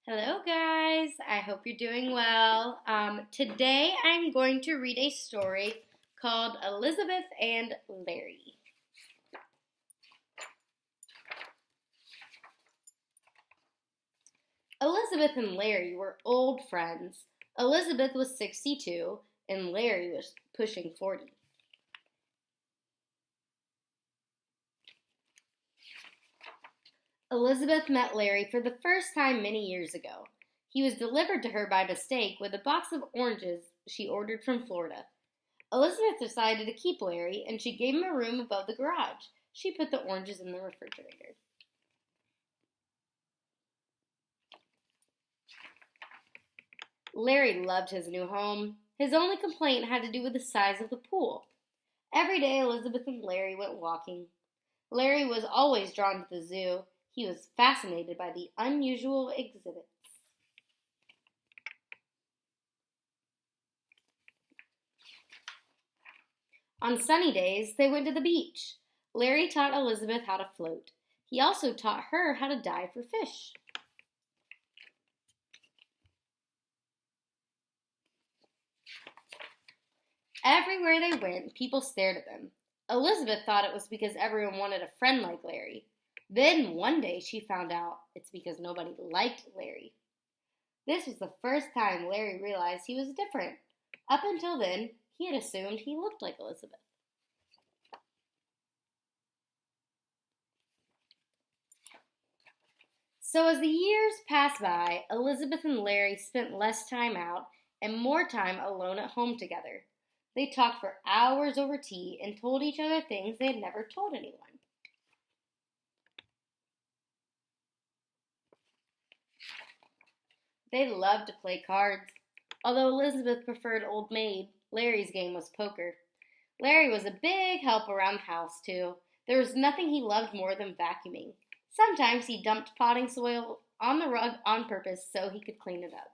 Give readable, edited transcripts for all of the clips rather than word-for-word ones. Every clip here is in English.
Hello, guys. I hope you're doing well. Today I'm going to read a story called Elizabeth and Larry. Elizabeth and Larry were old friends. Elizabeth was 62 and Larry was pushing 40. Elizabeth met Larry for the first time many years ago. He was delivered to her by mistake with a box of oranges she ordered from Florida. Elizabeth decided to keep Larry, and she gave him a room above the garage. She put the oranges in the refrigerator. Larry loved his new home. His only complaint had to do with the size of the pool. Every day, Elizabeth and Larry went walking. Larry was always drawn to the zoo. He was fascinated by the unusual exhibits. On sunny days, they went to the beach. Larry taught Elizabeth how to float. He also taught her how to dive for fish. Everywhere they went, people stared at them. Elizabeth thought it was because everyone wanted a friend like Larry. Then one day she found out it's because nobody liked Larry. This was the first time Larry realized he was different. Up until then, he had assumed he looked like Elizabeth. So as the years passed by, Elizabeth and Larry spent less time out and more time alone at home together. They talked for hours over tea and told each other things they had never told anyone. They loved to play cards. Although Elizabeth preferred Old Maid, Larry's game was poker. Larry was a big help around the house, too. There was nothing he loved more than vacuuming. Sometimes he dumped potting soil on the rug on purpose so he could clean it up.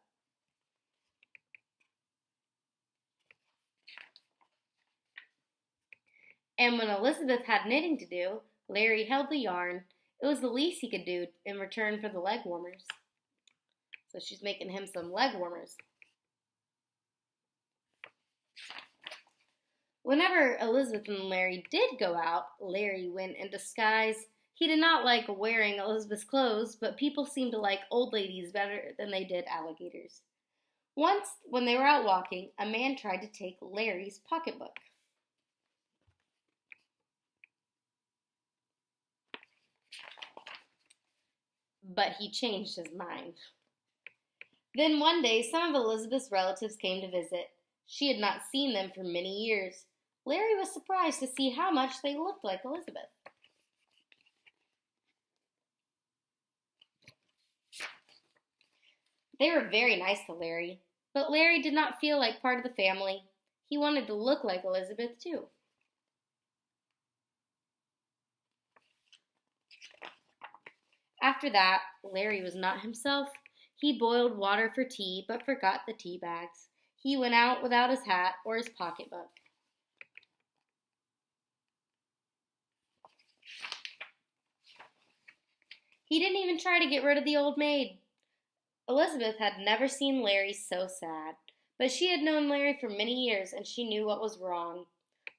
And when Elizabeth had knitting to do, Larry held the yarn. It was the least he could do in return for the leg warmers. So she's making him some leg warmers. Whenever Elizabeth and Larry did go out, Larry went in disguise. He did not like wearing Elizabeth's clothes, but people seemed to like old ladies better than they did alligators. Once, when they were out walking, a man tried to take Larry's pocketbook. But he changed his mind. Then one day, some of Elizabeth's relatives came to visit. She had not seen them for many years. Larry was surprised to see how much they looked like Elizabeth. They were very nice to Larry, but Larry did not feel like part of the family. He wanted to look like Elizabeth, too. After that, Larry was not himself. He boiled water for tea, but forgot the tea bags. He went out without his hat or his pocketbook. He didn't even try to get rid of the old maid. Elizabeth had never seen Larry so sad, but she had known Larry for many years and she knew what was wrong.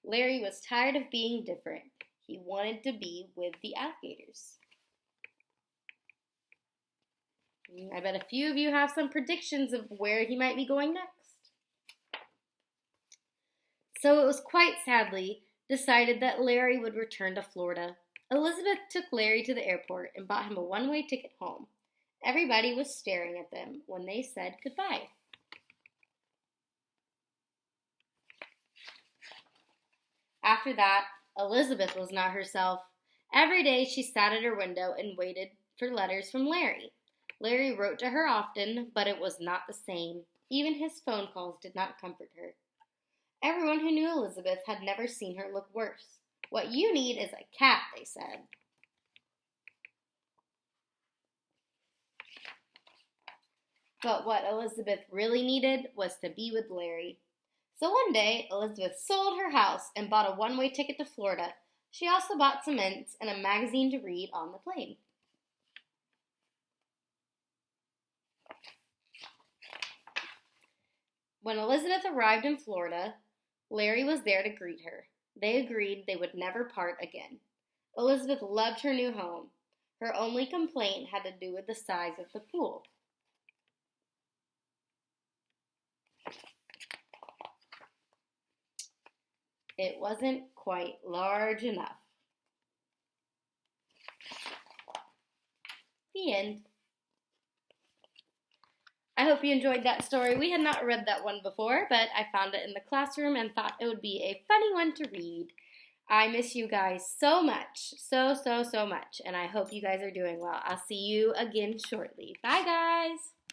Larry was tired of being different. He wanted to be with the alligators. I bet a few of you have some predictions of where he might be going next. So it was quite sadly decided that Larry would return to Florida. Elizabeth took Larry to the airport and bought him a one-way ticket home. Everybody was staring at them when they said goodbye. After that, Elizabeth was not herself. Every day she sat at her window and waited for letters from Larry. Larry wrote to her often, but it was not the same. Even his phone calls did not comfort her. Everyone who knew Elizabeth had never seen her look worse. What you need is a cat, they said. But what Elizabeth really needed was to be with Larry. So one day, Elizabeth sold her house and bought a one-way ticket to Florida. She also bought some mints and a magazine to read on the plane. When Elizabeth arrived in Florida, Larry was there to greet her. They agreed they would never part again. Elizabeth loved her new home. Her only complaint had to do with the size of the pool. It wasn't quite large enough. The end. I hope you enjoyed that story. We had not read that one before, but I found it in the classroom and thought it would be a funny one to read. I miss you guys so much. So much. And I hope you guys are doing well. I'll see you again shortly. Bye, guys.